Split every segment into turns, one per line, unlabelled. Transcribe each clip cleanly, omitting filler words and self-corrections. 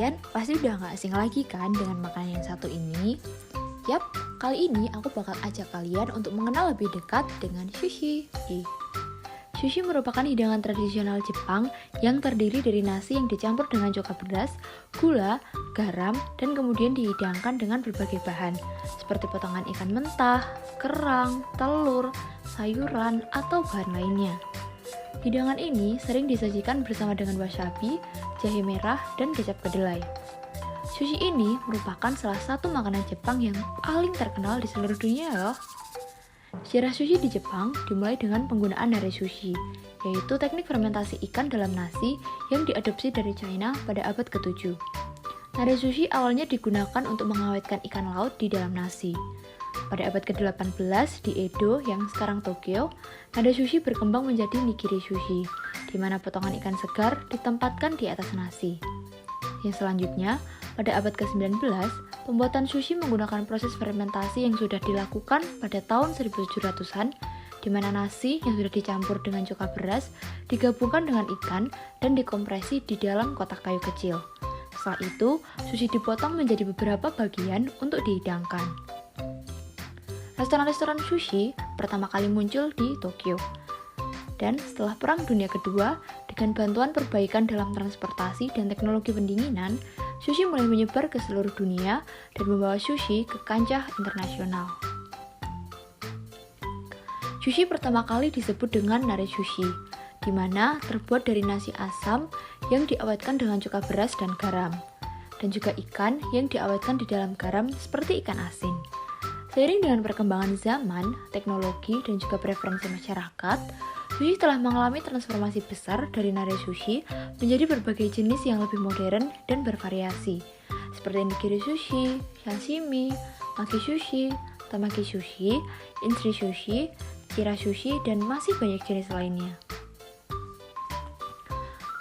Kalian pasti udah gak asing lagi kan dengan makanan yang satu ini? Yap, kali ini aku bakal ajak kalian untuk mengenal lebih dekat dengan sushi. Sushi merupakan hidangan tradisional Jepang yang terdiri dari nasi yang dicampur dengan cuka beras, gula, garam, dan kemudian dihidangkan dengan berbagai bahan, seperti potongan ikan mentah, kerang, telur, sayuran, atau bahan lainnya. Hidangan ini sering disajikan bersama dengan wasabi, jahe merah, dan kecap kedelai. Sushi ini merupakan salah satu makanan Jepang yang paling terkenal di seluruh dunia loh. Sejarah sushi di Jepang dimulai dengan penggunaan nare sushi, yaitu teknik fermentasi ikan dalam nasi yang diadopsi dari China pada abad ke-7. Nare sushi awalnya digunakan untuk mengawetkan ikan laut di dalam nasi. Pada abad ke-18 di Edo yang sekarang Tokyo, nare sushi berkembang menjadi nigiri sushi, di mana potongan ikan segar ditempatkan di atas nasi. Yang selanjutnya, pada abad ke-19, pembuatan sushi menggunakan proses fermentasi yang sudah dilakukan pada tahun 1700-an, di mana nasi yang sudah dicampur dengan cuka beras digabungkan dengan ikan dan dikompresi di dalam kotak kayu kecil. Setelah itu, sushi dipotong menjadi beberapa bagian untuk dihidangkan. Restoran-restoran sushi pertama kali muncul di Tokyo. Dan setelah Perang Dunia Kedua, dengan bantuan perbaikan dalam transportasi dan teknologi pendinginan, sushi mulai menyebar ke seluruh dunia dan membawa sushi ke kancah internasional. Sushi pertama kali disebut dengan nare sushi, di mana terbuat dari nasi asam yang diawetkan dengan cuka beras dan garam, dan juga ikan yang diawetkan di dalam garam seperti ikan asin. Seiring dengan perkembangan zaman, teknologi, dan juga preferensi masyarakat, sushi telah mengalami transformasi besar dari nare sushi menjadi berbagai jenis yang lebih modern dan bervariasi, seperti nigiri sushi, sashimi, maki sushi, tamaki sushi, inshi sushi, chira sushi, dan masih banyak jenis lainnya.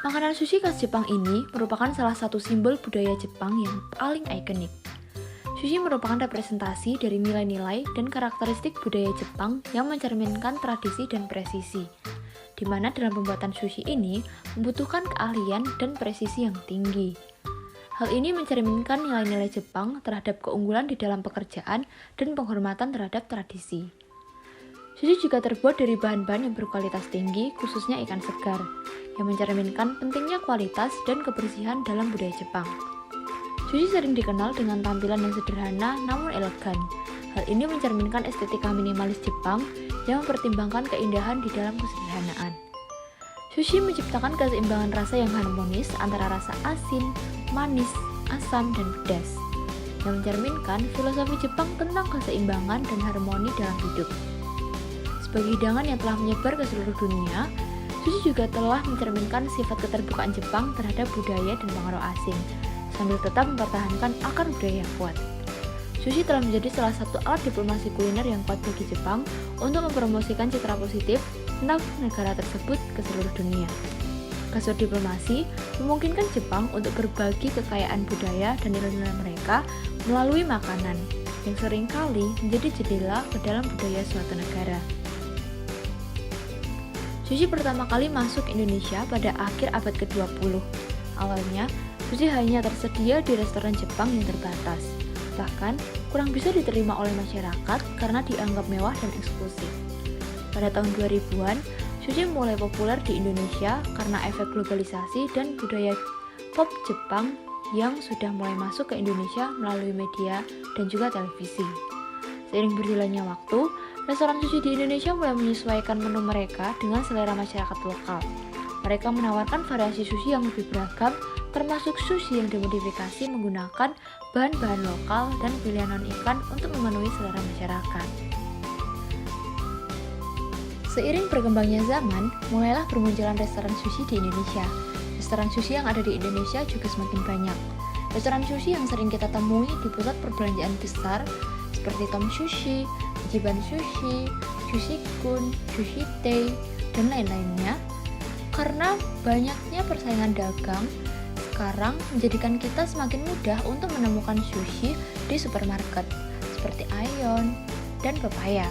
Makanan sushi khas Jepang ini merupakan salah satu simbol budaya Jepang yang paling ikonik. Sushi merupakan representasi dari nilai-nilai dan karakteristik budaya Jepang yang mencerminkan tradisi dan presisi, di mana dalam pembuatan sushi ini membutuhkan keahlian dan presisi yang tinggi. Hal ini mencerminkan nilai-nilai Jepang terhadap keunggulan di dalam pekerjaan dan penghormatan terhadap tradisi. Sushi juga terbuat dari bahan-bahan yang berkualitas tinggi, khususnya ikan segar, yang mencerminkan pentingnya kualitas dan kebersihan dalam budaya Jepang. Sushi sering dikenal dengan tampilan yang sederhana namun elegan. Hal ini mencerminkan estetika minimalis Jepang yang mempertimbangkan keindahan di dalam kesederhanaan. Sushi menciptakan keseimbangan rasa yang harmonis antara rasa asin, manis, asam, dan pedas, yang mencerminkan filosofi Jepang tentang keseimbangan dan harmoni dalam hidup. Sebagai hidangan yang telah menyebar ke seluruh dunia, sushi juga telah mencerminkan sifat keterbukaan Jepang terhadap budaya dan pengaruh asing, sambil tetap mempertahankan akar budaya yang kuat. Sushi telah menjadi salah satu alat diplomasi kuliner yang kuat bagi Jepang untuk mempromosikan citra positif tentang negara tersebut ke seluruh dunia. Kasur diplomasi memungkinkan Jepang untuk berbagi kekayaan budaya dan nilai-nilai mereka melalui makanan, yang seringkali menjadi jendela ke dalam budaya suatu negara. Sushi pertama kali masuk Indonesia pada akhir abad ke-20. Awalnya, sushi hanya tersedia di restoran Jepang yang terbatas, bahkan kurang bisa diterima oleh masyarakat karena dianggap mewah dan eksklusif. Pada tahun 2000-an, sushi mulai populer di Indonesia karena efek globalisasi dan budaya pop Jepang yang sudah mulai masuk ke Indonesia melalui media dan juga televisi. Seiring berjalannya waktu, restoran sushi di Indonesia mulai menyesuaikan menu mereka dengan selera masyarakat lokal. Mereka menawarkan variasi sushi yang lebih beragam, termasuk sushi yang dimodifikasi menggunakan bahan-bahan lokal dan pilihan non-ikan untuk memenuhi selera masyarakat. Seiring berkembangnya zaman, mulailah bermunculan restoran sushi di Indonesia. Restoran sushi yang ada di Indonesia juga semakin banyak. Restoran sushi yang sering kita temui di pusat perbelanjaan besar seperti Tom Sushi, Ichiban Sushi, Sushi-kun, Sushi Tei, dan lain-lainnya. Karena banyaknya persaingan dagang, sekarang menjadikan kita semakin mudah untuk menemukan sushi di supermarket seperti Aeon dan Pepaya.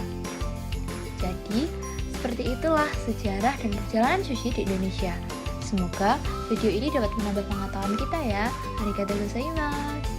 Jadi, seperti itulah sejarah dan perjalanan sushi di Indonesia. Semoga video ini dapat menambah pengetahuan kita ya. Arigatou gozaimasu.